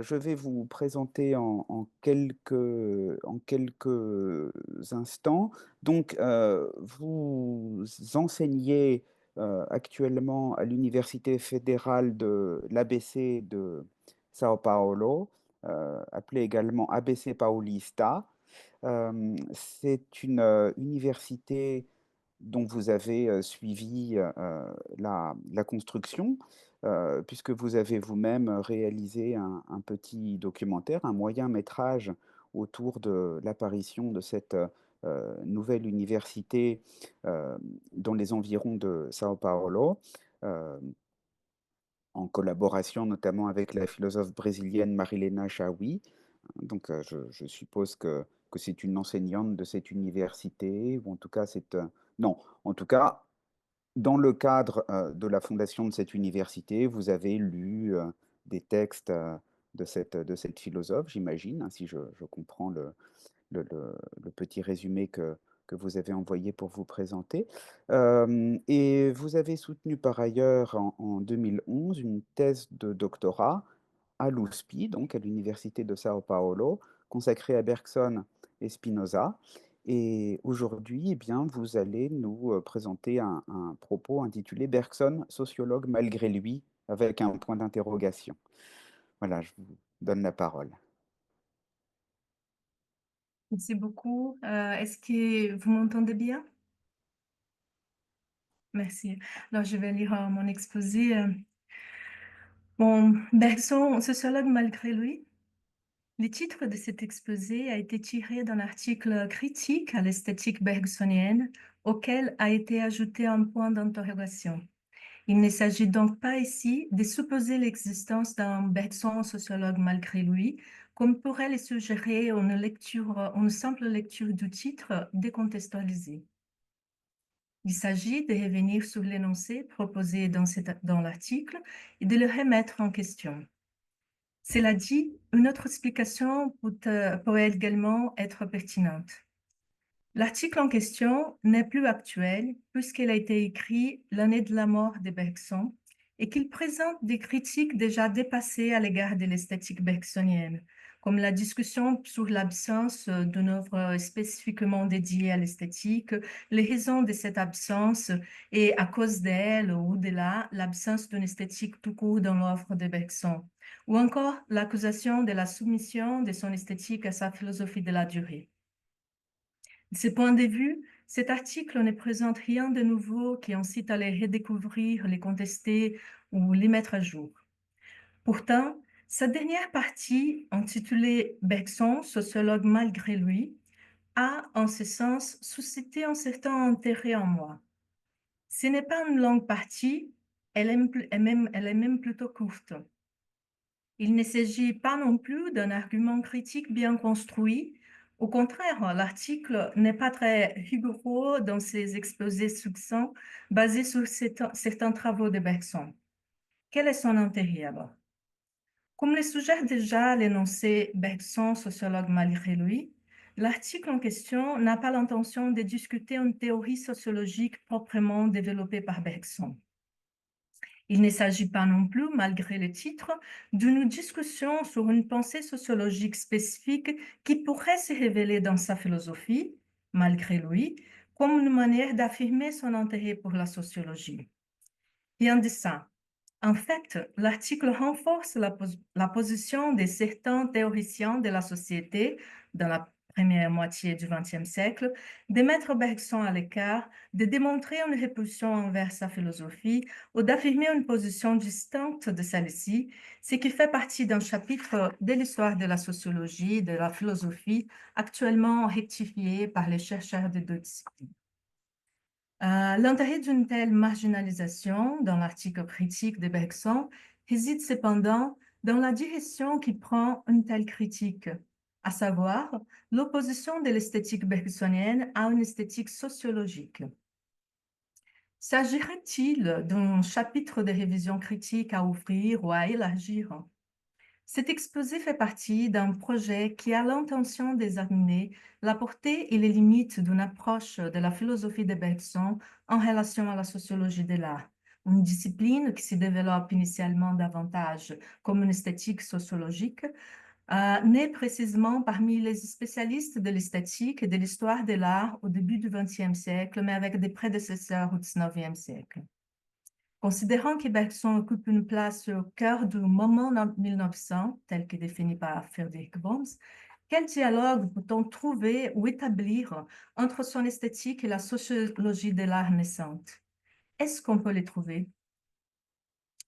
je vais vous présenter en quelques instants. Donc, vous enseignez, actuellement à l'université fédérale de l'ABC de Sao Paulo, appelée également ABC Paulista. C'est une, université dont vous avez, suivi, la construction, puisque vous avez vous-même réalisé un petit documentaire, un moyen métrage autour de l'apparition de cette, nouvelle université, dans les environs de Sao Paulo, heu, en collaboration notamment avec la philosophe brésilienne Marilena Chaui. Donc, je suppose que c'est une enseignante de cette université, ou en tout cas c'est, non, en tout cas, dans le cadre, de la fondation de cette université, vous avez lu, des textes, de cette philosophe, j'imagine, hein, si je comprends le petit résumé que vous avez envoyé pour vous présenter. Et vous avez soutenu par ailleurs en 2011 une thèse de doctorat à l'USP, donc à l'université de Sao Paulo, consacrée à Bergson et Spinoza. Et aujourd'hui, eh bien, vous allez nous présenter un propos intitulé «Bergson, sociologue malgré lui», avec un point d'interrogation. Voilà, je vous donne la parole. Merci beaucoup. Est-ce que vous m'entendez bien? Merci. Alors, je vais lire mon exposé. Bon, Bergson, sociologue malgré lui. Le titre de cet exposé a été tiré d'un article critique à l'esthétique bergsonienne auquel a été ajouté un point d'interrogation. Il ne s'agit donc pas ici de supposer l'existence d'un Bergson sociologue malgré lui, comme pourrait le suggérer une simple lecture du titre décontextualisé. Il s'agit de revenir sur l'énoncé proposé dans l'article et de le remettre en question. Cela dit, une autre explication pourrait également être pertinente. L'article en question n'est plus actuel puisqu'il a été écrit l'année de la mort de Bergson et qu'il présente des critiques déjà dépassées à l'égard de l'esthétique bergsonienne, comme la discussion sur l'absence d'une œuvre spécifiquement dédiée à l'esthétique, les raisons de cette absence et à cause d'elle ou au-delà, l'absence d'une esthétique tout court dans l'œuvre de Bergson, ou encore l'accusation de la soumission de son esthétique à sa philosophie de la durée. De ce point de vue, cet article ne présente rien de nouveau qui incite à les redécouvrir, les contester ou les mettre à jour. Pourtant, sa dernière partie, intitulée Bergson, sociologue malgré lui, a, en ce sens, suscité un certain intérêt en moi. Ce n'est pas une longue partie, elle est même plutôt courte. Il ne s'agit pas non plus d'un argument critique bien construit. Au contraire, l'article n'est pas très rigoureux dans ses exposés succincts basés sur certains travaux de Bergson. Quel est son intérêt alors? Comme le suggère déjà l'énoncé Bergson, sociologue malgré lui, l'article en question n'a pas l'intention de discuter une théorie sociologique proprement développée par Bergson. Il ne s'agit pas non plus, malgré le titre, d'une discussion sur une pensée sociologique spécifique qui pourrait se révéler dans sa philosophie, malgré lui, comme une manière d'affirmer son intérêt pour la sociologie. Bien de ça. En fait, l'article renforce la position de certains théoriciens de la société dans la première moitié du XXe siècle, de mettre Bergson à l'écart, de démontrer une répulsion envers sa philosophie ou d'affirmer une position distincte de celle-ci, ce qui fait partie d'un chapitre de l'histoire de la sociologie et de la philosophie actuellement rectifié par les chercheurs de deux disciplines. L'intérêt d'une telle marginalisation dans l'article critique de Bergson réside cependant dans la direction qui prend une telle critique, à savoir l'opposition de l'esthétique bergsonienne à une esthétique sociologique. S'agirait-il d'un chapitre de révision critique à ouvrir ou à élargir? Cet exposé fait partie d'un projet qui a l'intention d'examiner la portée et les limites d'une approche de la philosophie de Bergson en relation à la sociologie de l'art, une discipline qui se développe initialement davantage comme une esthétique sociologique, naît précisément parmi les spécialistes de l'esthétique et de l'histoire de l'art au début du XXe siècle, mais avec des prédécesseurs au XIXe siècle. Considérant que Bergson occupe une place au cœur du moment 1900, tel que défini par Friedrich Worms, quel dialogue peut-on trouver ou établir entre son esthétique et la sociologie de l'art naissante? Est-ce qu'on peut les trouver?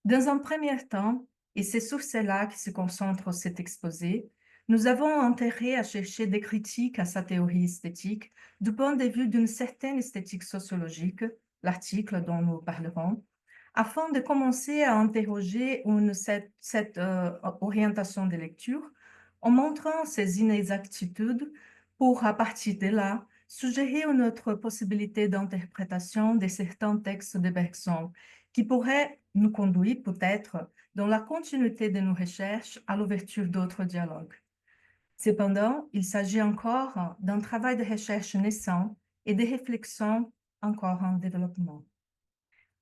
Dans un premier temps, et c'est sur cela que se concentre cet exposé, nous avons intérêt à chercher des critiques à sa théorie esthétique du point de vue d'une certaine esthétique sociologique, l'article dont nous parlerons, afin de commencer à interroger cette orientation de lecture en montrant ses inexactitudes pour, à partir de là, suggérer une autre possibilité d'interprétation de certains textes de Bergson qui pourrait nous conduire peut-être dans la continuité de nos recherches à l'ouverture d'autres dialogues. Cependant, il s'agit encore d'un travail de recherche naissant et de réflexion encore en développement.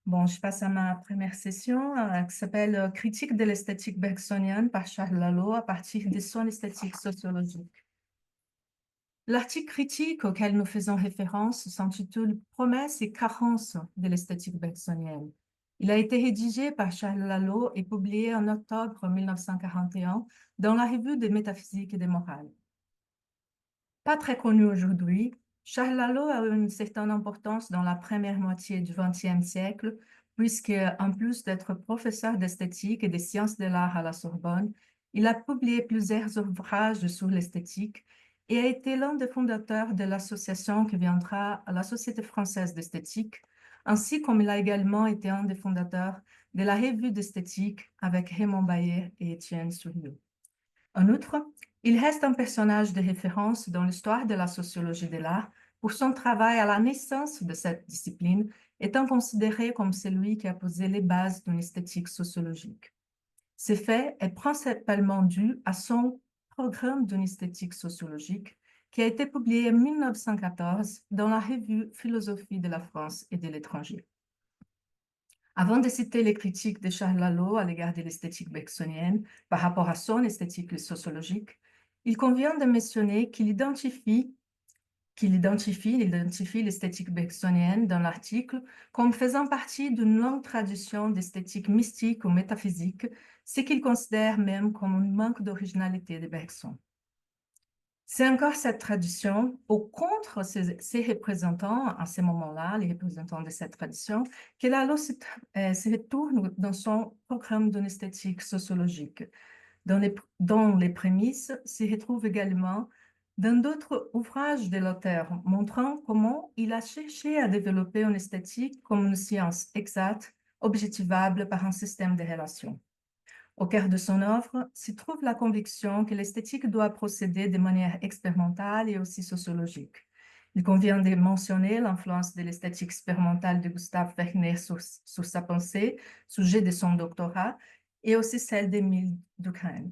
Bon, je passe à ma première session qui s'appelle Critique de l'esthétique bergsonienne par Charles Lalo à partir de son esthétique sociologique. L'article critique auquel nous faisons référence s'intitule Promesses et carences de l'esthétique bergsonienne. Il a été rédigé par Charles Lalo et publié en octobre 1941 dans la Revue des métaphysiques et des morales. Pas très connu aujourd'hui, Charles Lalo a eu une certaine importance dans la première moitié du XXe siècle, puisque, en plus d'être professeur d'esthétique et des sciences de l'art à la Sorbonne, il a publié plusieurs ouvrages sur l'esthétique et a été l'un des fondateurs de l'association qui viendra à la Société française d'esthétique, ainsi comme il a également été un des fondateurs de la Revue d'esthétique avec Raymond Bayer et Étienne Souriau. En outre, il reste un personnage de référence dans l'histoire de la sociologie de l'art pour son travail à la naissance de cette discipline, étant considéré comme celui qui a posé les bases d'une esthétique sociologique. Ce fait est principalement dû à son programme d'une esthétique sociologique qui a été publié en 1914 dans la revue Philosophie de la France et de l'étranger. Avant de citer les critiques de Charles Lalo à l'égard de l'esthétique bergsonienne par rapport à son esthétique sociologique, il convient de mentionner qu'il identifie l'esthétique bergsonienne dans l'article comme faisant partie d'une longue tradition d'esthétique mystique ou métaphysique, ce qu'il considère même comme un manque d'originalité de Bergson. C'est encore cette tradition, au contre ces représentants, à ce moment-là, les représentants de cette tradition, que Lalo se retourne dans son programme d'une esthétique sociologique, dont les prémices se retrouvent également dans d'autres ouvrages de l'auteur, montrant comment il a cherché à développer une esthétique comme une science exacte, objectivable par un système de relations. Au cœur de son œuvre s'y trouve la conviction que l'esthétique doit procéder de manière expérimentale et aussi sociologique. Il convient de mentionner l'influence de l'esthétique expérimentale de Gustav Wegner sur sa pensée, sujet de son doctorat, et aussi celle d'Émile Durkheim.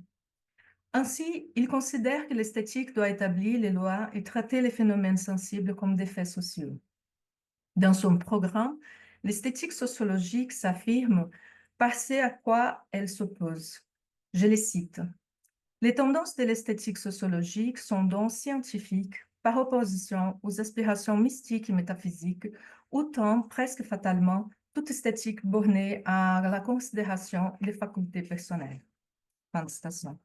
Ainsi, il considère que l'esthétique doit établir les lois et traiter les phénomènes sensibles comme des faits sociaux. Dans son programme, l'esthétique sociologique s'affirme par ce à quoi elle s'oppose. Je les cite. Les tendances de l'esthétique sociologique sont donc scientifiques par opposition aux aspirations mystiques et métaphysiques, ou tendent presque fatalement toute esthétique bornée à la considération des facultés personnelles. Fin de citation.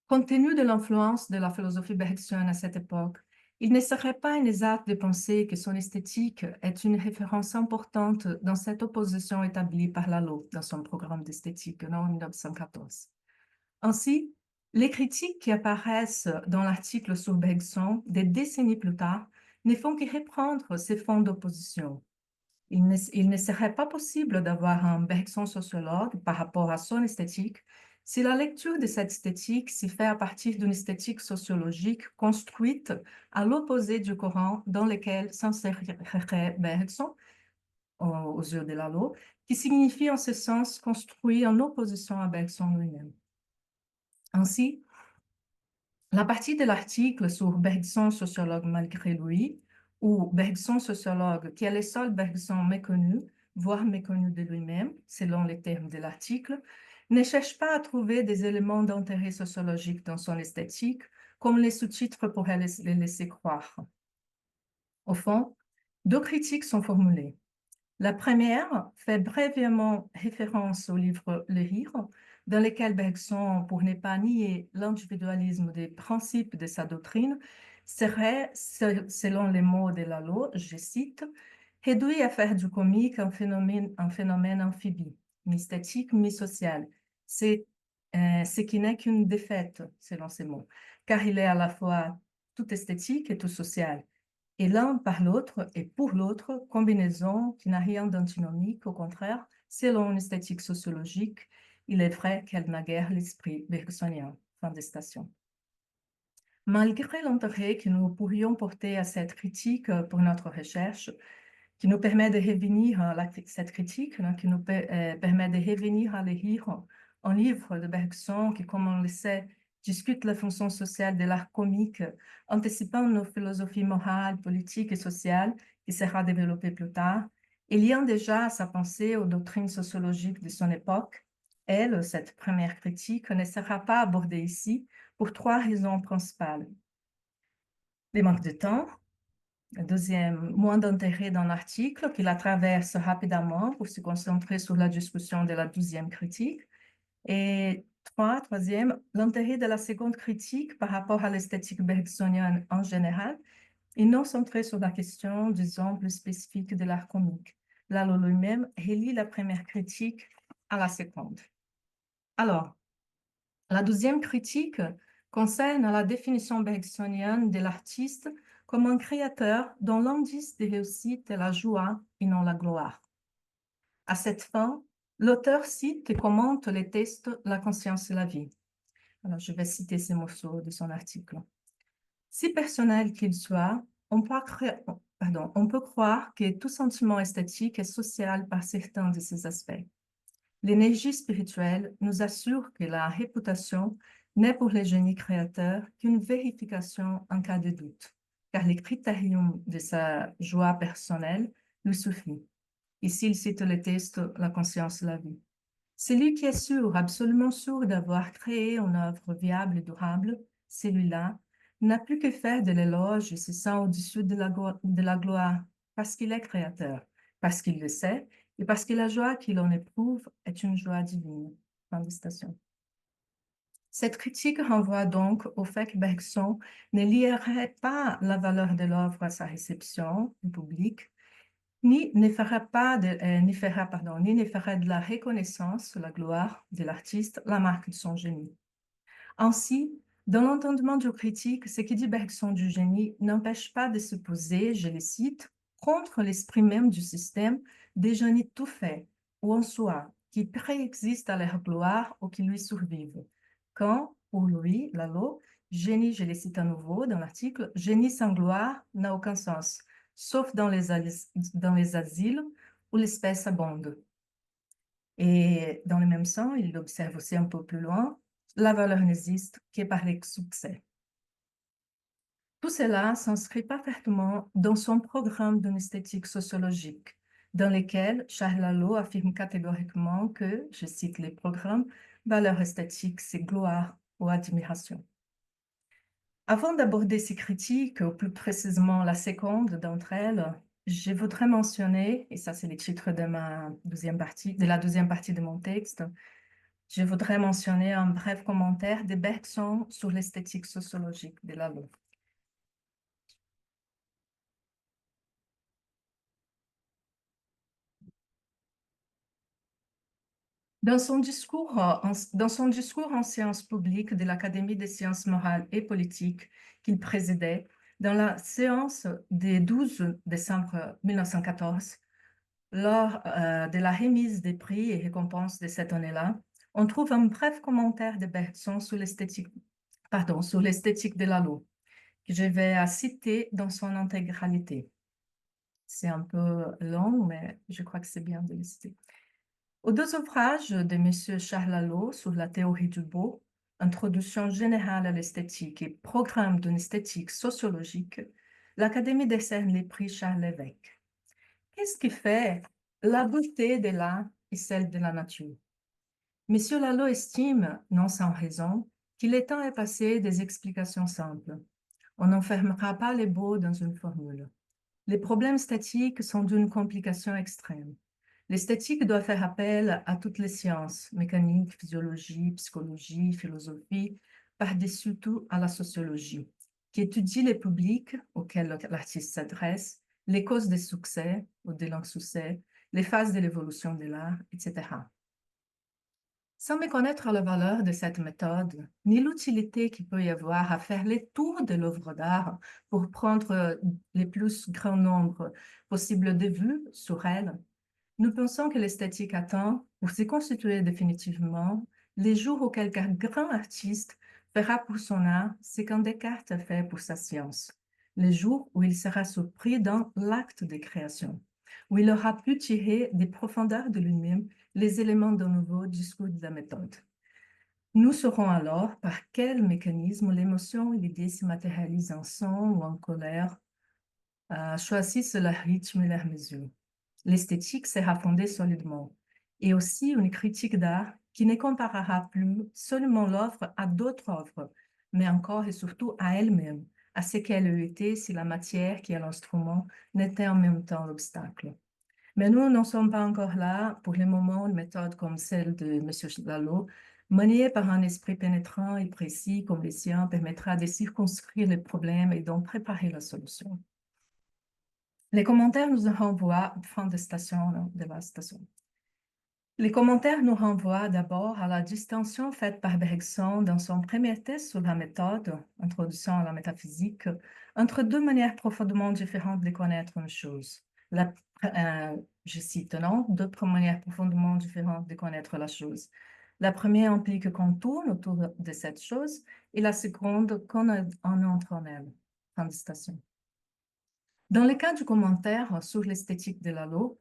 Compte tenu de l'influence de la philosophie bergsonienne à cette époque, il ne serait pas inexact de penser que son esthétique est une référence importante dans cette opposition établie par Lalo dans son programme d'esthétique en 1914. Ainsi, les critiques qui apparaissent dans l'article sur Bergson des décennies plus tard ne font que reprendre ces fonds d'opposition. Il ne serait pas possible d'avoir un Bergson sociologue par rapport à son esthétique si la lecture de cette esthétique s'y fait à partir d'une esthétique sociologique construite à l'opposé du courant dans lequel s'insérerait Bergson, aux yeux de Lalo, qui signifie en ce sens construit en opposition à Bergson lui-même. Ainsi, la partie de l'article sur Bergson sociologue malgré lui, ou Bergson sociologue qui est le seul Bergson méconnu, voire méconnu de lui-même, selon les termes de l'article, ne cherche pas à trouver des éléments d'intérêt sociologique dans son esthétique, comme les sous-titres pourraient les laisser croire. Au fond, deux critiques sont formulées. La première fait brièvement référence au livre Le Rire, dans lequel Bergson, pour ne pas nier l'individualisme des principes de sa doctrine, serait, selon les mots de Lalo, je cite, réduit à faire du comique un phénomène amphibie, mi-statique, mi-social. C'est ce qui n'est qu'une défaite, selon ces mots, car il est à la fois tout esthétique et tout social. Et l'un par l'autre et pour l'autre, combinaison qui n'a rien d'antinomique, au contraire, selon une esthétique sociologique, il est vrai qu'elle n'a guère l'esprit bergsonien. Fin de citation. Malgré l'intérêt que nous pourrions porter à cette critique pour notre recherche, qui nous permet de revenir à cette critique, qui nous permet de revenir à lire un livre de Bergson qui, comme on le sait, discute la fonction sociale de l'art comique, anticipant nos philosophies morales, politiques et sociales, qui sera développée plus tard, et liant déjà sa pensée aux doctrines sociologiques de son époque. Elle, cette première critique, ne sera pas abordée ici pour trois raisons principales. Le manque de temps, deuxième, moins d'intérêt dans l'article, qui la traverse rapidement pour se concentrer sur la discussion de la deuxième critique. Et troisième, l'intérêt de la seconde critique par rapport à l'esthétique bergsonienne en général, et non centré sur la question, disons, plus spécifique de l'art comique. Lalo lui-même relie la première critique à la seconde. Alors, la deuxième critique concerne la définition bergsonienne de l'artiste comme un créateur dont l'indice de réussite est la joie et non la gloire. À cette fin, l'auteur cite et commente les textes La conscience et la vie. Alors, je vais citer ces morceaux de son article. Si personnel qu'il soit, on peut croire que tout sentiment esthétique est social par certains de ses aspects. L'énergie spirituelle nous assure que la réputation n'est pour les génies créateurs qu'une vérification en cas de doute, car le critérium de sa joie personnelle lui suffit. Ici, il cite le texte La conscience et la vie. Celui qui est sûr, absolument sûr d'avoir créé une œuvre viable et durable, celui-là, n'a plus que faire de l'éloge et se sent au-dessus de la gloire, parce qu'il est créateur, parce qu'il le sait, et parce que la joie qu'il en éprouve est une joie divine. Fin de citation. Cette critique renvoie donc au fait que Bergson ne lierait pas la valeur de l'œuvre à sa réception du public, ni ne fera de la reconnaissance, la gloire de l'artiste, la marque de son génie. Ainsi, dans l'entendement du critique, ce qui dit Bergson du génie n'empêche pas de se poser, je le cite, contre l'esprit même du système des génies tout faits, ou en soi, qui préexistent à leur gloire ou qui lui survivent. Quand, pour lui, Lalo, génie, je le cite à nouveau dans l'article, génie sans gloire n'a aucun sens, sauf dans les asiles où l'espèce abonde. Et dans le même sens, il observe aussi un peu plus loin, la valeur n'existe que par les succès. Tout cela s'inscrit parfaitement dans son programme d'une esthétique sociologique, dans lequel Charles Lalo affirme catégoriquement que, je cite les programmes, valeur esthétique, c'est gloire ou admiration. Avant d'aborder ces critiques, ou plus précisément la seconde d'entre elles, je voudrais mentionner, et ça c'est le titre de la deuxième partie de mon texte, je voudrais mentionner un bref commentaire de Bergson sur l'esthétique sociologique de Lalo. Dans son discours en séance publique de l'Académie des sciences morales et politiques qu'il présidait, dans la séance du 12 décembre 1914, lors de la remise des prix et récompenses de cette année-là, on trouve un bref commentaire de Bergson sur l'esthétique de Lalo, que je vais citer dans son intégralité. C'est un peu long, mais je crois que c'est bien de le citer. Aux deux ouvrages de M. Charles Lalo sur la théorie du beau, Introduction générale à l'esthétique et Programme d'une esthétique sociologique, l'Académie décerne les prix Charles Lévesque. Qu'est-ce qui fait La beauté de l'art est celle de la nature. Monsieur Lalo estime, non sans raison, qu'il est temps est passé des explications simples. On n'enfermera pas les beaux dans une formule. Les problèmes statiques sont d'une complication extrême. L'esthétique doit faire appel à toutes les sciences, mécanique, physiologie, psychologie, philosophie, par-dessus tout à la sociologie, qui étudie les publics auxquels l'artiste s'adresse, les causes des succès ou de l'insuccès, les phases de l'évolution de l'art, etc. Sans méconnaître la valeur de cette méthode, ni l'utilité qu'il peut y avoir à faire les tours de l'œuvre d'art pour prendre les plus grands nombres possibles de vues sur elle, nous pensons que l'esthétique attend, pour se constituer définitivement, les jours où quelqu'un grand artiste fera pour son art ce qu'un Descartes a fait pour sa science, les jours où il sera surpris dans l'acte de création, où il aura pu tirer des profondeurs de lui-même les éléments d'un nouveau discours de la méthode. Nous saurons alors par quel mécanisme l'émotion et l'idée se matérialisent en son ou en colère, choisissent leur rythme et leur mesure. L'esthétique sera fondée solidement, et aussi une critique d'art qui ne comparera plus seulement l'œuvre à d'autres œuvres, mais encore et surtout à elle-même, à ce qu'elle eût été si la matière qui est l'instrument n'était en même temps l'obstacle. Mais nous n'en sommes pas encore là. Pour le moment, une méthode comme celle de M. Lalo, maniée par un esprit pénétrant et précis comme le sien, permettra de circonscrire les problèmes et d'en préparer la solution. Les commentaires nous renvoient, fin de la station. Les commentaires nous renvoient d'abord à la distinction faite par Bergson dans son premier test sur la méthode, Introduction à la métaphysique, entre deux manières profondément différentes de connaître une chose. Je cite, non, deux manières profondément différentes de connaître la chose. La première implique qu'on tourne autour de cette chose et la seconde qu'on en entre en elle. Fin de citation. Dans le cas du commentaire sur l'esthétique de Lalo,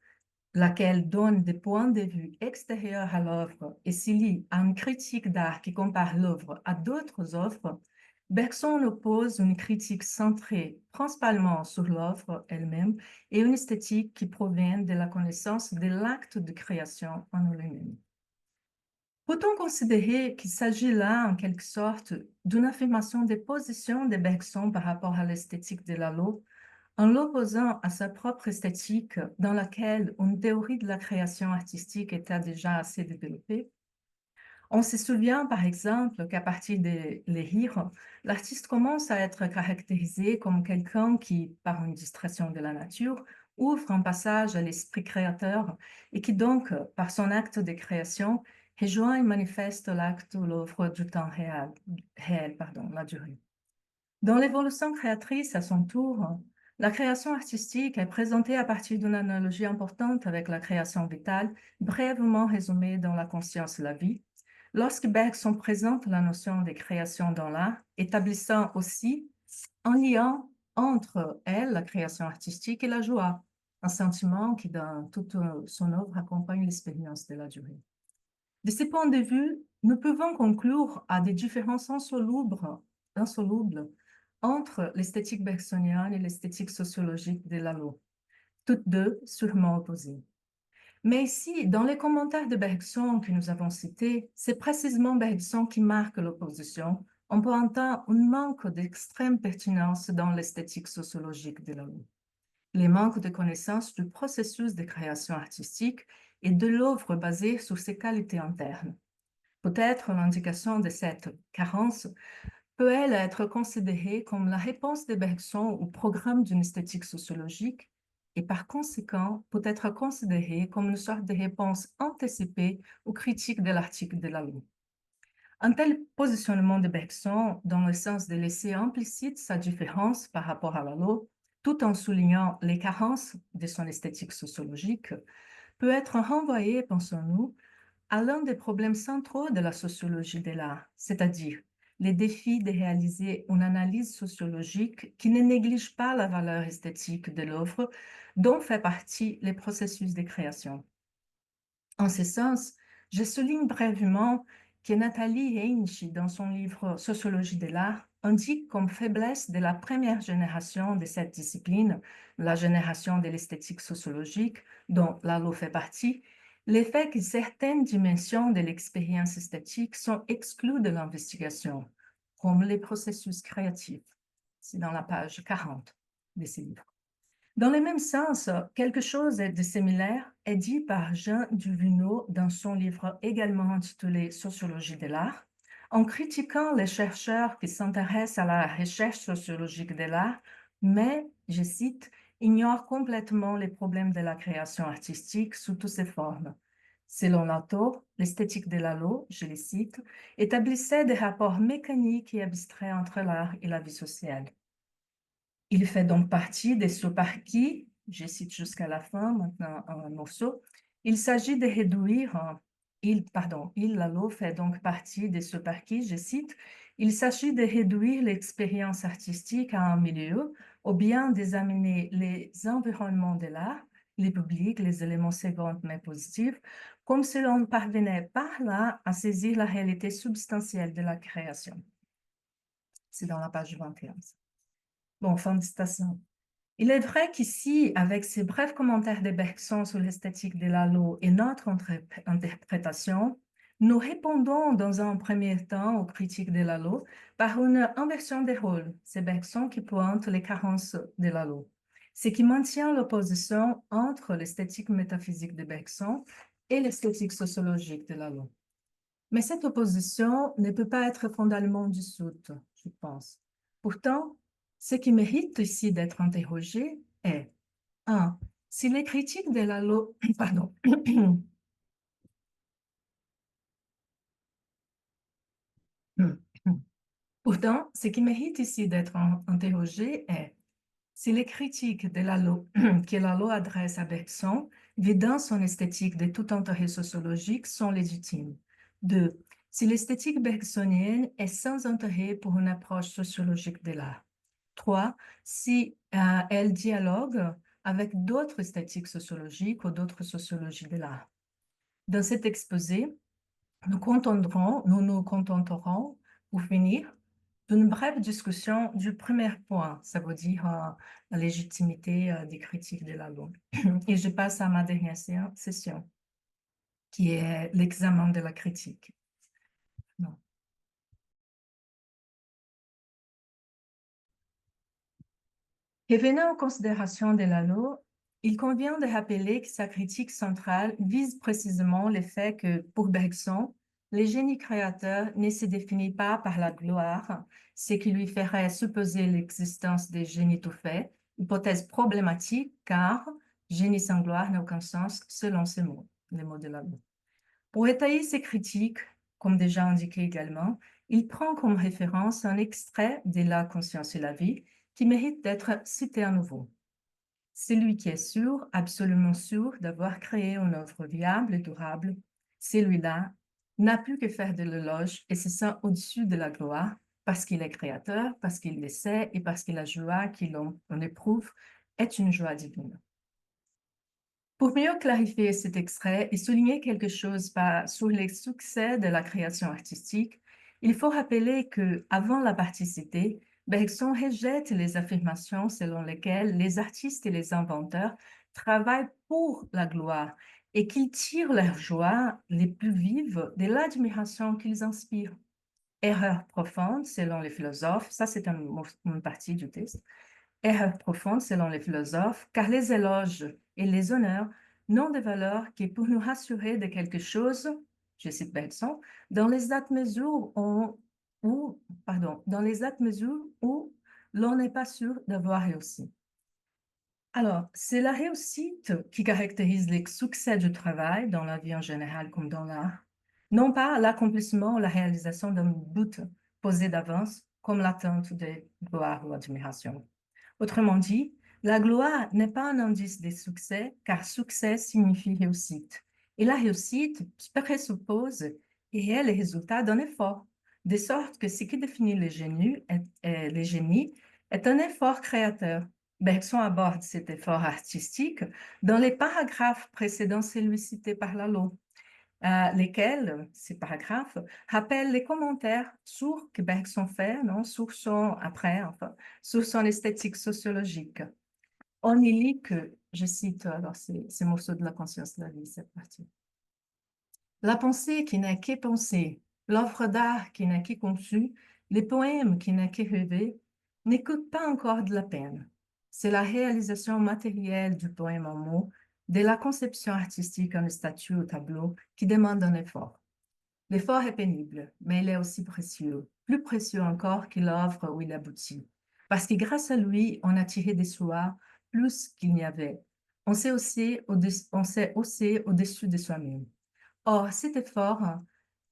laquelle donne des points de vue extérieurs à l'œuvre et s'y lie à une critique d'art qui compare l'œuvre à d'autres œuvres, Bergson oppose une critique centrée principalement sur l'œuvre elle-même et une esthétique qui provient de la connaissance de l'acte de création en lui-même. Peut-on considérer qu'il s'agit là, en quelque sorte, d'une affirmation des positions de Bergson par rapport à l'esthétique de Lalo, en l'opposant à sa propre esthétique dans laquelle une théorie de la création artistique était déjà assez développée? On se souvient par exemple qu'à partir des Les Rires, l'artiste commence à être caractérisé comme quelqu'un qui, par une distraction de la nature, ouvre un passage à l'esprit créateur et qui donc, par son acte de création, rejoint et manifeste l'acte ou l'œuvre du temps réel, la durée. Dans l'évolution créatrice, à son tour, la création artistique est présentée à partir d'une analogie importante avec la création vitale, brièvement résumée dans La conscience et la vie, lorsque Bergson présente la notion de création dans l'art, établissant aussi un lien entre elle, la création artistique, et la joie, un sentiment qui, dans toute son œuvre, accompagne l'expérience de la durée. De ce point de vue, nous pouvons conclure à des différences insolubles entre l'esthétique bergsonienne et l'esthétique sociologique de Lalo, toutes deux sûrement opposées. Mais ici, dans les commentaires de Bergson que nous avons cités, c'est précisément Bergson qui marque l'opposition en pointant un manque d'extrême pertinence dans l'esthétique sociologique de Lalo. Les manques de connaissance du processus de création artistique et de l'œuvre basée sur ses qualités internes. Peut-être l'indication de cette carence peut-elle être considérée comme la réponse de Bergson au programme d'une esthétique sociologique et par conséquent peut être considérée comme une sorte de réponse anticipée aux critiques de l'article de Lalo. Un tel positionnement de Bergson, dans le sens de laisser implicite sa différence par rapport à Lalo, tout en soulignant les carences de son esthétique sociologique, peut être renvoyé, pensons-nous, à l'un des problèmes centraux de la sociologie de l'art, c'est-à-dire les défis de réaliser une analyse sociologique qui ne néglige pas la valeur esthétique de l'œuvre dont fait partie les processus de création. En ce sens, je souligne brièvement que Nathalie Heinz, dans son livre Sociologie de l'art, indique comme faiblesse de la première génération de cette discipline, la génération de l'esthétique sociologique, dont Lalo fait partie, l'effet que certaines dimensions de l'expérience esthétique sont exclues de l'investigation, comme les processus créatifs. C'est dans la page 40 de ce livre. Dans le même sens, quelque chose de similaire est dit par Jean Duvigneau dans son livre également intitulé Sociologie de l'art, en critiquant les chercheurs qui s'intéressent à la recherche sociologique de l'art, mais, je cite, ignorent complètement les problèmes de la création artistique sous toutes ses formes. Selon l'auteur, l'esthétique de Lalo, je le cite, établissait des rapports mécaniques et abstraits entre l'art et la vie sociale. Il fait donc partie de ce par qui, je cite jusqu'à la fin, maintenant un morceau, il s'agit de réduire, Lalo fait donc partie de ce par qui, je cite, il s'agit de réduire l'expérience artistique à un milieu ou bien d'examiner les environnements de l'art, les publics, les éléments secondaires mais positifs, comme si l'on parvenait par là à saisir la réalité substantielle de la création. C'est dans la page 21. Bon, fin de citation. Il est vrai qu'ici, avec ces brefs commentaires de Bergson sur l'esthétique de Lalo et notre interprétation, nous répondons dans un premier temps aux critiques de Lalo par une inversion des rôles. C'est Bergson qui pointe les carences de Lalo, ce qui maintient l'opposition entre l'esthétique métaphysique de Bergson et l'esthétique sociologique de Lalo. Mais cette opposition ne peut pas être fondamentalement dissoute, je pense. Pourtant, ce qui mérite ici d'être interrogé est 1. Si les critiques de Lalo, pardon, pourtant, ce qui mérite ici d'être interrogé est si les critiques de Lalo, que Lalo adresse à Bergson, vidant son esthétique de tout intérêt sociologique, sont légitimes. 2. Si l'esthétique bergsonienne est sans intérêt pour une approche sociologique de l'art. 3. Si elle dialogue avec d'autres esthétiques sociologiques ou d'autres sociologies de l'art. Dans cet exposé, nous nous contenterons, pour finir, d'une brève discussion du premier point, ça veut dire la légitimité des critiques de la loi. Et je passe à ma dernière session, qui est l'examen de la critique. Non. Revenant aux considérations de Lalo, il convient de rappeler que sa critique centrale vise précisément le fait que, pour Bergson, le génie créateur ne se définit pas par la gloire, ce qui lui ferait supposer l'existence des génies tout faits, hypothèse problématique car génie sans gloire n'a aucun sens selon ces mots, les mots de Lalo. Pour étayer ses critiques, comme déjà indiqué également, il prend comme référence un extrait de La conscience et la vie qui mérite d'être cité à nouveau. Celui qui est sûr, absolument sûr d'avoir créé une œuvre viable et durable, celui-là n'a plus que faire de l'éloge et se sent au-dessus de la gloire parce qu'il est créateur, parce qu'il le sait et parce que la joie qu'il en éprouve est une joie divine. Pour mieux clarifier cet extrait et souligner quelque chose sur les succès de la création artistique, il faut rappeler que, avant la partie citée, Bergson rejette les affirmations selon lesquelles les artistes et les inventeurs travaillent pour la gloire et qu'ils tirent leur joie les plus vives de l'admiration qu'ils inspirent. Erreur profonde selon les philosophes, ça c'est une partie du texte, erreur profonde selon les philosophes, car les éloges et les honneurs n'ont de valeur que pour nous rassurer de quelque chose, je cite Bergson, dans les mesures où l'on n'est pas sûr d'avoir réussi. Alors, c'est la réussite qui caractérise les succès du travail dans la vie en général comme dans l'art, non pas l'accomplissement ou la réalisation d'un but posé d'avance comme l'attente de gloire ou admiration. Autrement dit, la gloire n'est pas un indice de succès, car succès signifie réussite. Et la réussite présuppose et est le résultat d'un effort, de sorte que ce qui définit le génie est un effort créateur. Bergson aborde cet effort artistique dans les paragraphes précédant celui cité par Lalo. lesquels, ces paragraphes, rappellent les commentaires sur que Bergson fait, non, sur son, après, enfin, sur son esthétique sociologique. On y lit que, je cite alors ces morceaux de la conscience de la vie, cette partie. La pensée qui n'est que pensée, l'œuvre d'art qui n'est que conçue, les poèmes qui n'est que rêvé, ne coûtent pas encore de la peine. C'est la réalisation matérielle du poème en mots, de la conception artistique en statue ou tableau qui demande un effort. L'effort est pénible, mais il est aussi précieux, plus précieux encore que l'œuvre où il aboutit. Parce que grâce à lui, on a tiré des soirs plus qu'il n'y avait. On s'est haussé au-dessus de soi-même. Or, cet effort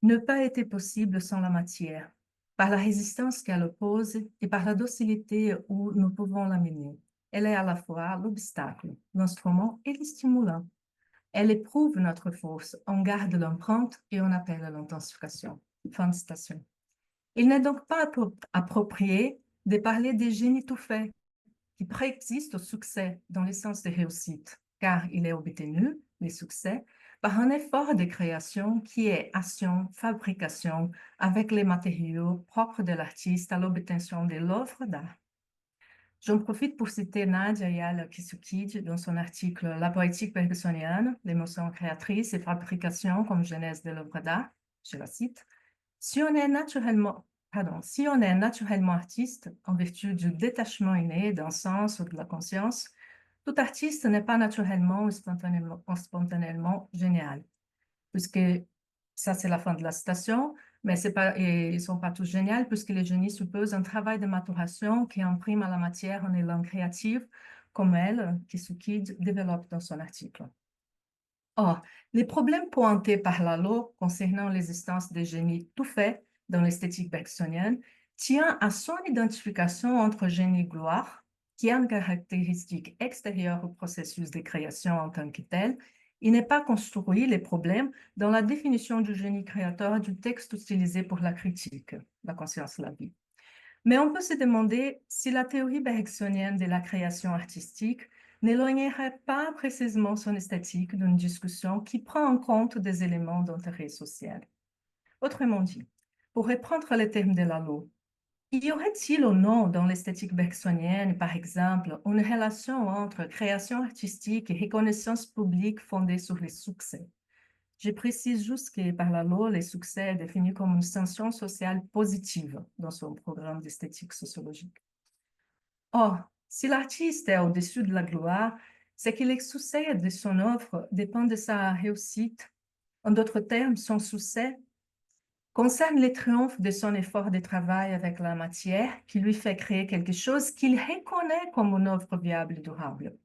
n'a pas été possible sans la matière, par la résistance qu'elle oppose et par la docilité où nous pouvons l'amener. Elle est à la fois l'obstacle, l'instrument et le stimulant. Elle éprouve notre force, on garde l'empreinte et on appelle à l'intensification. Fin de citation. Il n'est donc pas approprié de parler des génies tout faits qui préexistent au succès dans le sens de réussite, car il est obtenu, le succès, par un effort de création qui est action, fabrication, avec les matériaux propres de l'artiste à l'obtention de l'œuvre d'art. J'en profite pour citer Nadia Ayala Kisukidji dans son article La poétique bergsonienne, l'émotion créatrice et fabrication comme genèse de l'œuvre d'art. Je la cite. Si on est naturellement artiste, en vertu du détachement inné d'un sens ou de la conscience, tout artiste n'est pas naturellement ou spontanément génial, puisque ça, c'est la fin de la citation, mais c'est pas, et ils ne sont pas tous géniaux, puisque les génies supposent un travail de maturation qui imprime à la matière un élan créatif, comme elle, Kisukid, développe dans son article. Or, les problèmes pointés par Lalo concernant l'existence des génies tout faits dans l'esthétique bergsonienne tient à son identification entre génie gloire, qui est une caractéristique extérieure au processus de création en tant que tel. Il n'est pas construit les problèmes dans la définition du génie créateur du texte utilisé pour la critique, la conscience de la vie. Mais on peut se demander si la théorie bergsonienne de la création artistique n'éloignerait pas précisément son esthétique d'une discussion qui prend en compte des éléments d'intérêt social. Autrement dit, pour reprendre les termes de Lalo, y aurait-il ou non dans l'esthétique bergsonienne, par exemple, une relation entre création artistique et reconnaissance publique fondée sur les succès? Je précise juste que par Lalo, le succès est défini comme une sanction sociale positive dans son programme d'esthétique sociologique. Or, si l'artiste est au-dessus de la gloire, c'est que le succès de son œuvre dépend de sa réussite. En d'autres termes, son succès concerne le triomphe de son effort de travail avec la matière qui lui fait créer quelque chose qu'il reconnaît comme une œuvre viable et durable.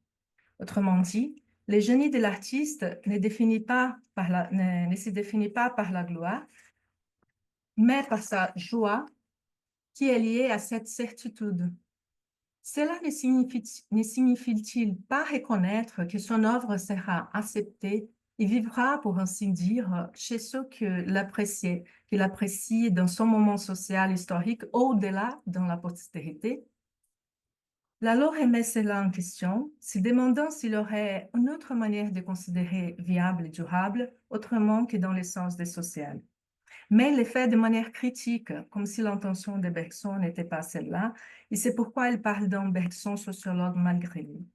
Autrement dit, le génie de l'artiste ne se définit pas par la gloire, mais par sa joie qui est liée à cette certitude. Cela ne signifie-t-il pas reconnaître que son œuvre sera acceptée et vivra, pour ainsi dire, chez ceux qui l'apprécient dans son moment social historique, au-delà dans la postérité? Lalo remet cela en question, se demandant s'il aurait une autre manière de considérer viable et durable, autrement que dans le sens des social. Mais il le fait de manière critique, comme si l'intention de Bergson n'était pas celle-là, et c'est pourquoi il parle d'un Bergson sociologue malgré lui.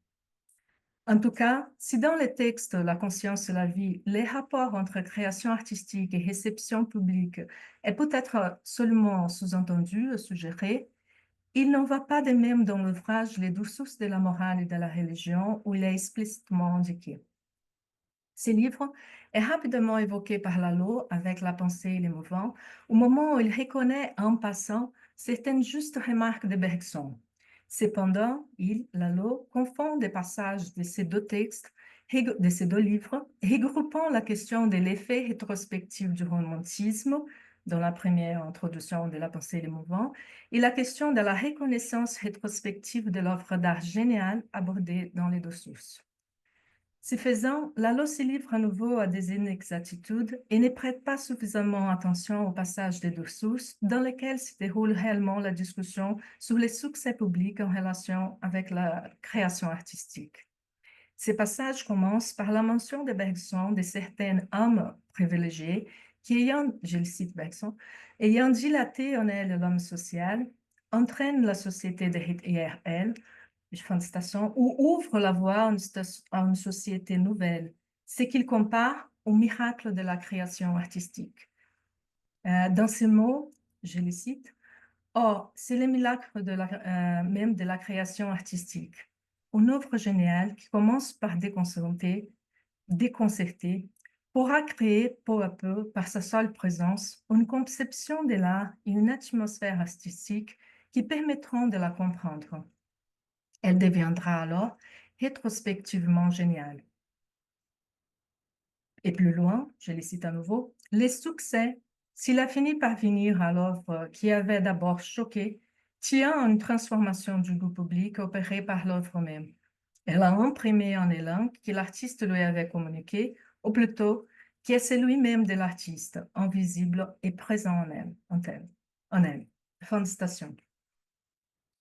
En tout cas, si dans les textes La conscience et la vie, les rapports entre création artistique et réception publique est peut-être seulement sous-entendu, suggéré, il n'en va pas de même dans l'ouvrage Les douze sources de la morale et de la religion, où il est explicitement indiqué. Ce livre est rapidement évoqué par Lalo avec La pensée et les mouvements, au moment où il reconnaît en passant certaines justes remarques de Bergson. Cependant, Lalo, confond des passages de ces deux textes, de ces deux livres, regroupant la question de l'effet rétrospectif du romantisme dans la première introduction de La pensée et les mouvements, et la question de la reconnaissance rétrospective de l'œuvre d'art géniale abordée dans les deux sources. Ce faisant, Lalo se livre à nouveau à des inexactitudes et ne prête pas suffisamment attention au passage des deux sources dans lesquelles se déroule réellement la discussion sur les succès publics en relation avec la création artistique. Ces passages commencent par la mention de Bergson de certaines âmes privilégiées qui, ayant, je le cite Bergson, ayant dilaté en elle l'homme social, entraînent la société de IRL, fin de citation, ou ouvrent la voie à une société nouvelle, ce qu'il compare au miracle de la création artistique. Dans ces mots, je les cite, or, c'est le miracle même de la création artistique. Une œuvre géniale qui commence par déconcerter, pourra créer peu à peu, par sa seule présence, une conception de l'art et une atmosphère artistique qui permettront de la comprendre. Elle deviendra alors rétrospectivement géniale. Et plus loin, je les cite à nouveau, les succès, s'il a fini par venir à l'œuvre qui avait d'abord choqué, tient à une transformation du goût public opérée par l'œuvre même. Elle a imprimé un élan que l'artiste lui avait communiqué, ou plutôt qui est celui même de l'artiste, invisible et présent en elle. Fin de citation.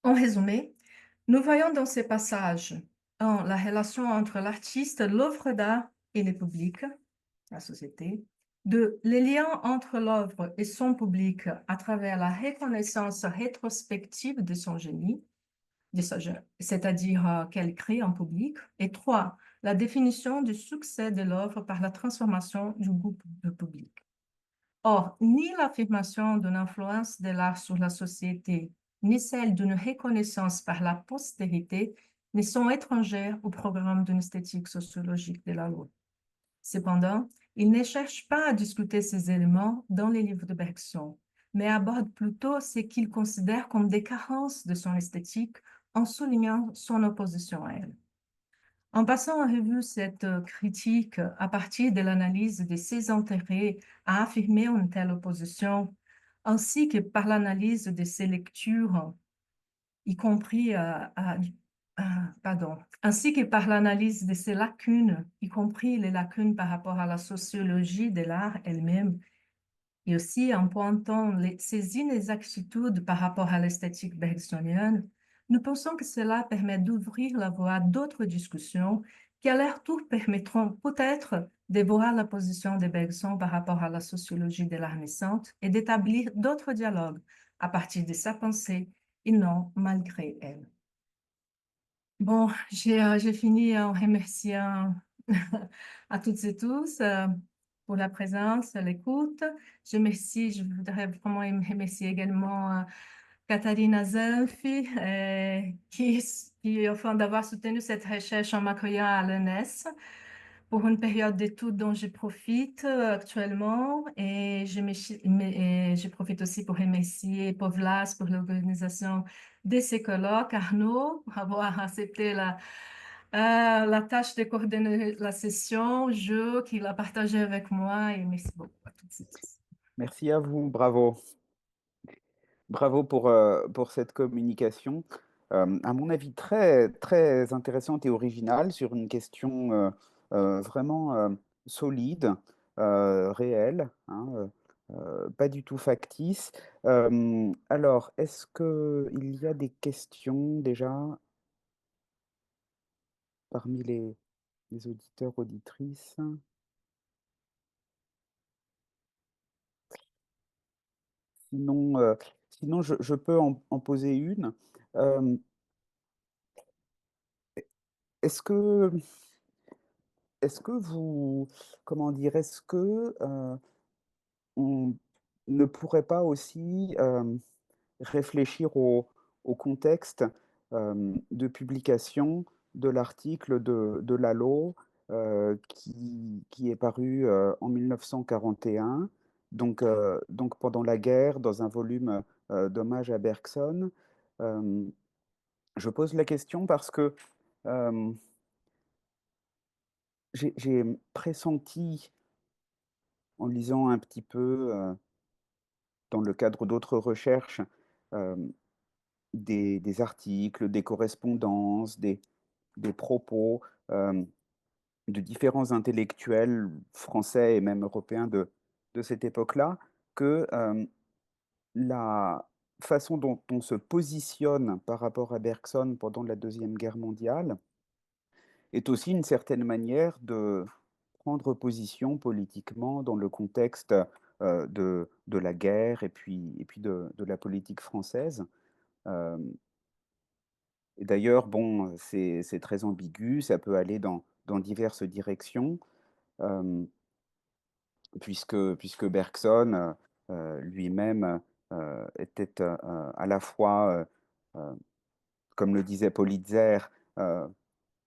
En résumé, nous voyons dans ces passages la relation entre l'artiste, l'œuvre d'art et le public, la société, les liens entre l'œuvre et son public à travers la reconnaissance rétrospective de son génie, c'est-à-dire qu'elle crée en public, et trois, la définition du succès de l'œuvre par la transformation du goût du public. Or, ni l'affirmation d'une influence de l'art sur la société, ni celle d'une reconnaissance par la postérité ne sont étrangères au programme d'une esthétique sociologique de la loi. Cependant, il ne cherche pas à discuter ces éléments dans les livres de Bergson, mais aborde plutôt ce qu'il considère comme des carences de son esthétique en soulignant son opposition à elle. En passant en revue cette critique à partir de l'analyse de ses intérêts à affirmer une telle opposition, ainsi que par l'analyse de ses lectures, y compris ainsi que par l'analyse de ses lacunes, y compris les lacunes par rapport à la sociologie de l'art elle-même, et aussi en pointant ces inexactitudes par rapport à l'esthétique bergsonienne, nous pensons que cela permet d'ouvrir la voie à d'autres discussions qui, à leur tour, permettront peut-être de voir la position de Bergson par rapport à la sociologie de l'art naissante et d'établir d'autres dialogues à partir de sa pensée et non malgré elle. Bon, j'ai fini en remerciant à toutes et tous pour la présence, l'écoute. Je voudrais vraiment remercier également Katharina Zelfi, enfin, d'avoir soutenu cette recherche en m'accueillant à l'ENS pour une période d'études dont je profite actuellement. Et je profite aussi pour remercier Povlas pour l'organisation de ces colloques, Arnaud, pour avoir accepté la tâche de coordonner la session, qu'il a partagé avec moi. Et merci beaucoup à toutes et tous. Merci à vous, bravo. Bravo pour cette communication, à mon avis très, très intéressante et originale sur une question vraiment solide, réelle, hein, pas du tout factice. Alors, est-ce qu'il y a des questions déjà parmi les auditeurs, auditrices? Sinon, sinon je peux en poser une. Euh, est-ce que Est-ce que vous, comment dire, est-ce que on ne pourrait pas aussi réfléchir au contexte de publication de l'article de Lalo qui est paru en 1941, donc pendant la guerre, dans un volume d'hommage à Bergson. Euh, je pose la question parce que euh, j'ai pressenti en lisant un petit peu, dans le cadre d'autres recherches, hem, des articles, des correspondances, des propos, de différents intellectuels français et même européens de cette époque-là, que, la façon dont on se positionne par rapport à Bergson pendant la Deuxième Guerre mondiale est aussi une certaine manière de prendre position politiquement dans le contexte, de la guerre et puis de la politique française. Hem et d'ailleurs, bon, c'est très ambigu, ça peut aller dans diverses directions, hem, puisque Bergson, lui-même, était, à la fois, comme le disait Politzer, heu,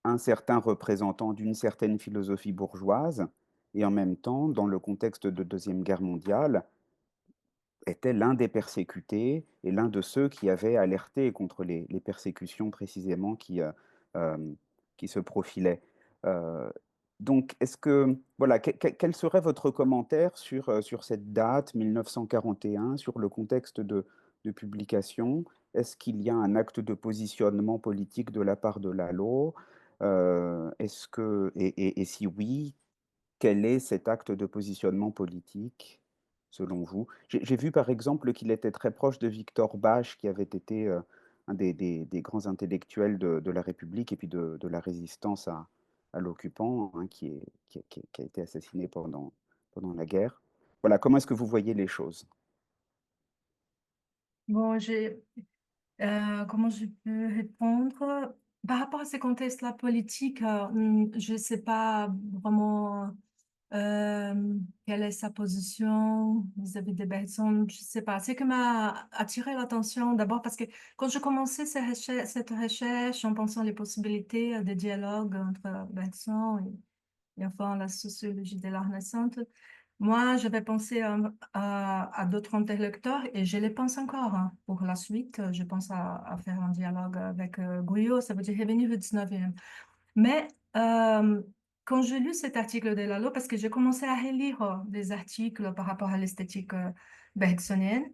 un certain représentant d'une certaine philosophie bourgeoise et en même temps, dans le contexte de Deuxième Guerre mondiale, était l'un des persécutés et l'un de ceux qui avaient alerté contre les persécutions précisément hem, qui se profilaient. Heu, donc est-ce que voilà, quel serait votre commentaire sur cette date 1941, sur le contexte de publication? Est-ce qu'il y a un acte de positionnement politique de la part de Lalo? Est-ce que et si oui, quel est cet acte de positionnement politique, selon vous? J'ai vu par exemple qu'il était très proche de Victor Bache, qui avait été, un des grands intellectuels de la République et puis de la résistance à l'occupant, hein, qui a été assassiné pendant la guerre. Voilà, comment est-ce que vous voyez les choses? Bon, comment je peux répondre? Par rapport à ces contextes-là politiques, je ne sais pas vraiment quelle est sa position vis-à-vis des personnes, je ne sais pas. Ce qui m'a attiré l'attention d'abord parce que quand je commençais cette recherche en pensant les possibilités de dialogue entre Bergson et enfin la sociologie de l'art naissante, moi, j'avais pensé à d'autres interlocuteurs et je les pense encore, hein. Pour la suite, je pense à faire un dialogue avec Guyot, ça veut dire revenir au 19e. Mais quand j'ai lu cet article de Lalo, parce que j'ai commencé à relire des articles par rapport à l'esthétique bergsonienne,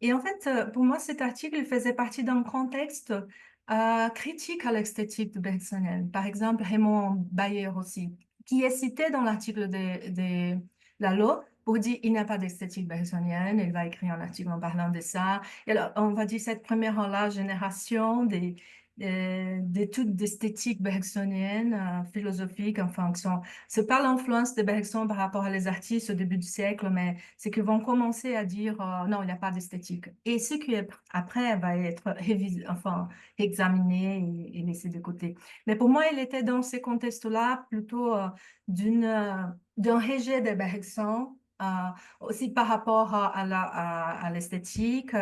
et en fait, pour moi, cet article faisait partie d'un contexte critique à l'esthétique bergsonienne. Par exemple, Raymond Bayer aussi, qui est cité dans l'article de Lalo pour dire il n'y a pas d'esthétique bergsonienne. Il va écrire un article en parlant de ça. Et alors, on va dire cette première génération d'études d'esthétique bergsonienne, philosophique, en fonction. C'est pas l'influence de Bergson par rapport à les artistes au début du siècle, mais c'est qu'ils vont commencer à dire non, il n'y a pas d'esthétique. Et ce qui est après va être révisé, enfin, examiné et laissé de côté. Mais pour moi, il était dans ces contextes-là plutôt d'un rejet de Bergson, aussi par rapport à l'esthétique.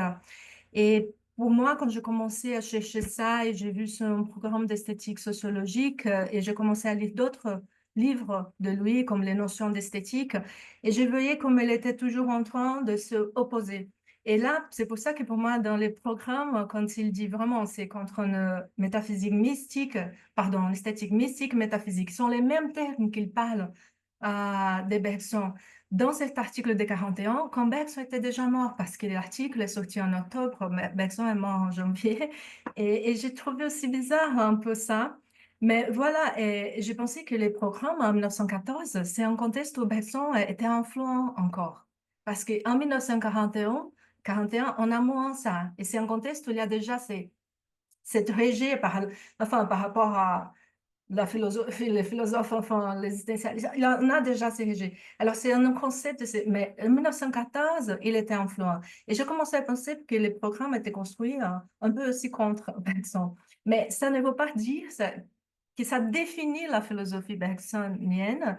Et pour moi, quand j'ai commencé à chercher ça et j'ai vu son programme d'esthétique sociologique et j'ai commencé à lire d'autres livres de lui, comme les notions d'esthétique, et je voyais comme elle était toujours en train de se opposer. Et là, c'est pour ça que pour moi, dans les programmes, quand il dit vraiment, c'est contre une métaphysique mystique, pardon, l'esthétique mystique, métaphysique, sont les mêmes termes qu'il parle des Bergson. Dans cet article de 41, quand Bergson était déjà mort, parce que l'article est sorti en octobre, mais Bergson est mort en janvier, et j'ai trouvé aussi bizarre un peu ça. Mais voilà, et j'ai pensé que les programmes en 1914, c'est un contexte où Bergson était influent encore. Parce qu'en 1941, on a moins ça. Et c'est un contexte où il y a déjà cette rejet par rapport à la philosophie, les philosophes, enfin, les existentialistes, il y en a déjà dirigé. Alors, c'est un concept, mais en 1914, il était influent. Et je commençais à penser que les programmes étaient construits un peu aussi contre Bergson. Mais ça ne veut pas dire que ça définit la philosophie bergsonienne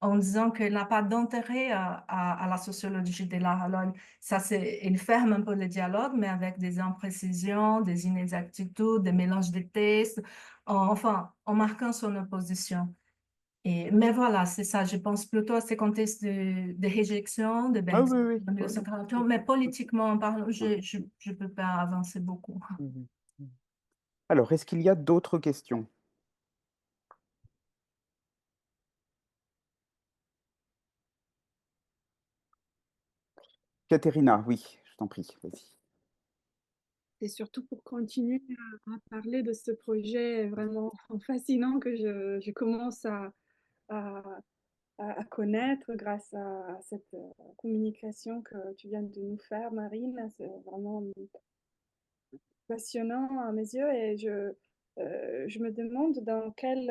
en disant qu'elle n'a pas d'intérêt à la sociologie de l'art. Alors, ça, il ferme un peu le dialogue, mais avec des imprécisions, des inexactitudes, des mélanges de textes, enfin, en marquant son opposition. Mais voilà, c'est ça. Je pense plutôt à ces contextes de réjection de Ah Bergson oui, oui, en oui, oui. 1941, OK. mais politiquement en parlant, Ouais. je peux pas avancer beaucoup. Mmh mh. Alors, est-ce qu'il y a d'autres questions? Caterina, oui, je t'en prie, vas-y. C'est surtout pour continuer à parler de ce projet vraiment fascinant que je commence à, à connaître grâce à cette communication que tu viens de nous faire, Marine. C'est vraiment passionnant à mes yeux et je me demande dans quelle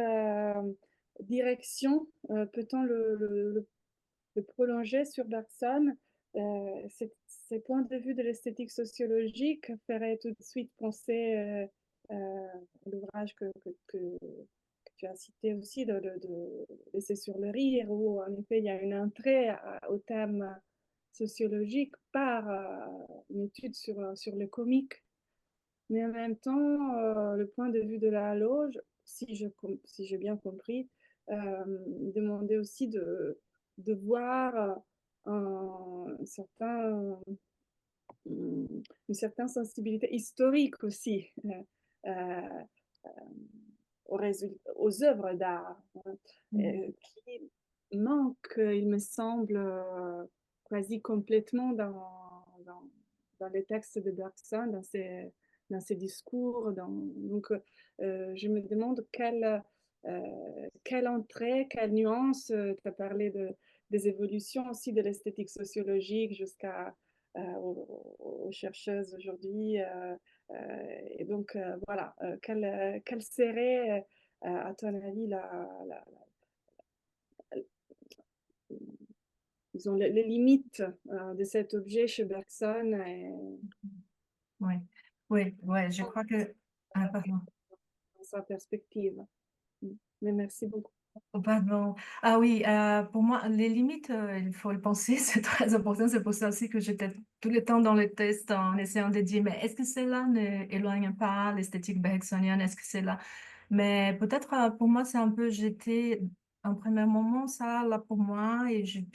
direction peut-on le prolonger sur Bergson. Ces points de vue de l'esthétique sociologique feraient tout de suite penser l'ouvrage que tu as cité aussi, de L'essai sur le rire, où en effet il y a une entrée au thème sociologique par une étude sur le comique. Mais en même temps, le point de vue de la loge, si j'ai bien compris, demandait aussi de voir un certain, une certaine sensibilité historique aussi euh, aux œuvres d'art, hein, qui manquent, il me semble, quasi complètement dans les textes de Bergson, dans ses discours. Donc, je me demande quelle entrée, quelle nuance, tu as parlé des évolutions aussi de l'esthétique sociologique jusqu'à aux chercheuses aujourd'hui. Et donc, voilà, quelle serait, à ton avis, disons, les limites de cet objet chez Bergson Oui, oui, ouais, je crois que... Ah, pardon. dans sa perspective. Mais merci beaucoup. Oh, pardon. Ah oui, pour moi, les limites, il faut le penser, c'est très important. C'est pour ça aussi que j'étais tout le temps dans le test en essayant de dire, mais est-ce que cela ne éloigne pas l'esthétique bergsonienne? Est-ce que c'est là? Mais peut-être pour moi, c'est un peu, j'étais en premier moment, ça, là pour moi, et j'ai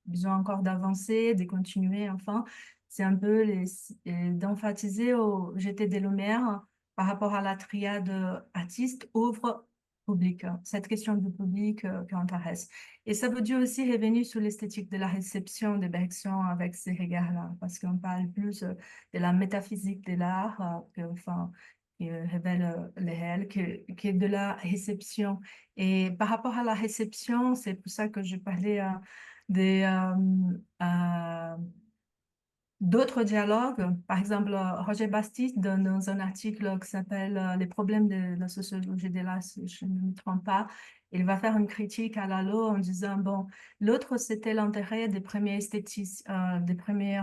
besoin encore d'avancer, de continuer, enfin, c'est un peu d'emphasiser au jeter des lumières par rapport à la triade artiste, œuvre, public. Cette question du public qui intéresse. Et ça veut dire aussi revenir sur l'esthétique de la réception de Bergson avec ces regards-là, parce qu'on parle plus de la métaphysique de l'art, enfin, qui révèle le réel, que de la réception. Et par rapport à la réception, c'est pour ça que je parlais des, d'autres dialogues. Par exemple, Roger Bastide, dans un article qui s'appelle Les problèmes de la sociologie de l'art, si je ne me trompe pas, il va faire une critique à Lalo en disant, bon, l'autre, c'était l'intérêt des premiers des premiers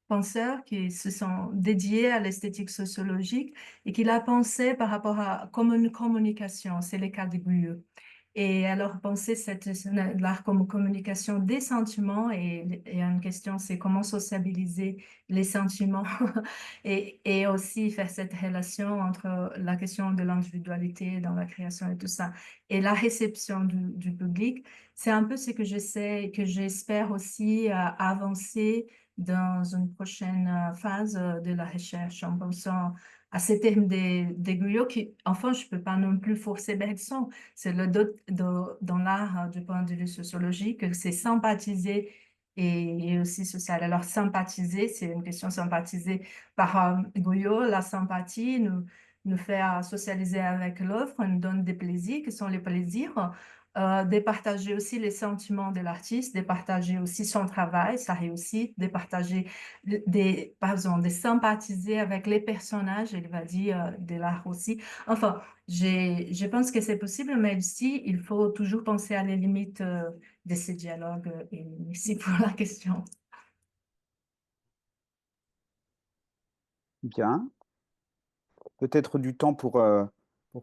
penseurs qui se sont dédiés à l'esthétique sociologique et qu'il a pensé par rapport à comme une communication. C'est le cas de Guilleux. Et alors, penser l'art comme communication des sentiments et une question, c'est comment sociabiliser les sentiments et aussi faire cette relation entre la question de l'individualité dans la création et tout ça et la réception du public. C'est un peu ce que j'essaie, que j'espère aussi avancer dans une prochaine phase de la recherche en pensant à ces termes des griots qui, enfin, je peux pas non plus forcer Bergson. C'est dans l'art du point de vue sociologique, c'est sympathiser et aussi social. Alors, sympathiser, c'est une question sympathiser par Guyot, la sympathie nous fait socialiser avec l'œuvre, nous donne des plaisirs qui sont les plaisirs. De partager aussi les sentiments de l'artiste, de partager aussi son travail, ça réussit, de partager, pardon, de sympathiser avec les personnages, il va dire, de l'art aussi. Enfin, je pense que c'est possible, mais aussi, il faut toujours penser à les limites de ces dialogues. Et merci pour la question. Bien. Peut-être du temps pour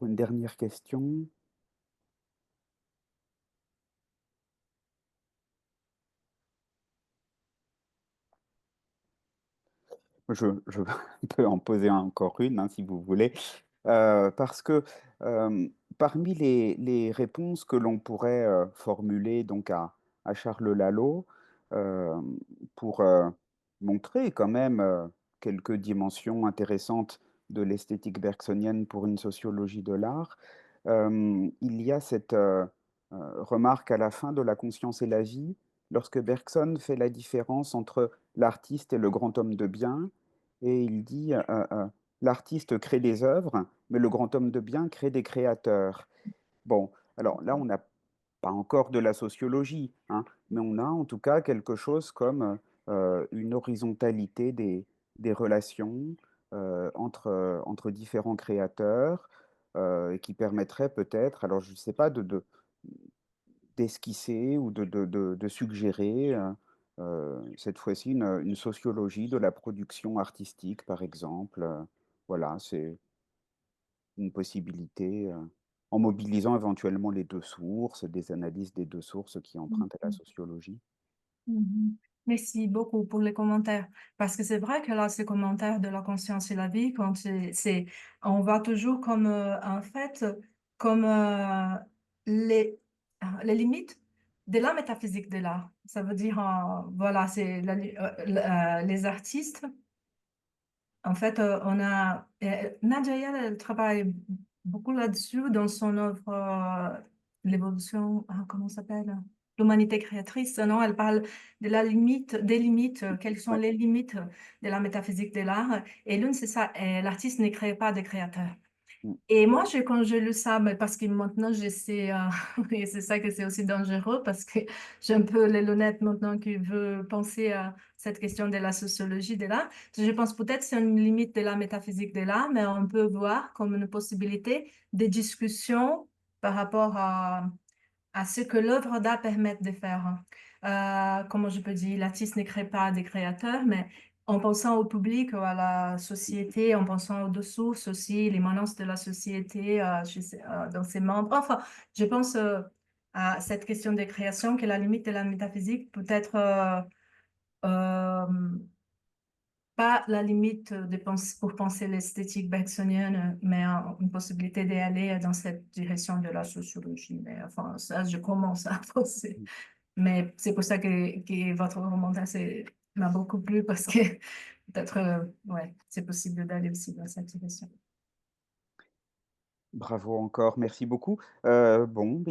une dernière question. Je peux en poser encore une, hein, si vous voulez. Parce que parmi les réponses que l'on pourrait formuler donc à Charles Lalo, euh, pour montrer quand même quelques dimensions intéressantes de l'esthétique bergsonienne pour une sociologie de l'art, il y a cette remarque à la fin de La conscience et la vie, lorsque Bergson fait la différence entre l'artiste et le grand homme de bien, et il dit l'artiste crée des œuvres, mais le grand homme de bien crée des créateurs. Bon, alors là, on n'a pas encore de la sociologie, hein, mais on a en tout cas quelque chose comme une horizontalité des relations entre différents créateurs. et qui permettrait peut-être, alors je ne sais pas, d'esquisser ou de suggérer, cette fois-ci une sociologie de la production artistique, par exemple, voilà, c'est une possibilité, en mobilisant éventuellement les 2 sources, des analyses des 2 sources qui empruntent à la sociologie. Mhm. Merci beaucoup pour les commentaires. Parce que c'est vrai que là, ces commentaires de la conscience et la vie, quand on va toujours comme, en fait, comme les, les limites de la métaphysique de l'art. Ça veut dire, voilà, c'est les artistes. En fait, Nadia Yale, elle travaille beaucoup là-dessus dans son œuvre L'évolution, comment ça s'appelle? L'humanité créatrice, non? Elle parle de la limite, des limites, quelles sont Ouais. les limites de la métaphysique de l'art. Et l'une, c'est ça, l'artiste ne crée pas de créateur. Mmh. Et moi, quand je lu ça, mais parce que maintenant, j'essaie, et c'est ça que c'est aussi dangereux, parce que j'ai un peu les lunettes maintenant qui veut penser à cette question de la sociologie de l'art. Je pense peut-être que c'est une limite de la métaphysique de l'art, mais on peut voir comme une possibilité de discussion par rapport à ce que l'œuvre d'art permet de faire. Comment je peux dire, l'artiste ne crée pas des créateurs, mais en pensant au public, à la société, en pensant aux ressources aussi, l'immanence de la société dans ses membres. Enfin, je pense à cette question de création, que la limite de la métaphysique peut être euh, pas la limite pour penser l'esthétique bergsonienne, mais une possibilité d'aller dans cette direction de la sociologie. Mais enfin, ça, je commence à penser. Mais c'est pour ça que votre commentaire m'a beaucoup plu parce que peut-être, ouais, c'est possible d'aller aussi dans cette direction. Bravo encore, merci beaucoup. Bon,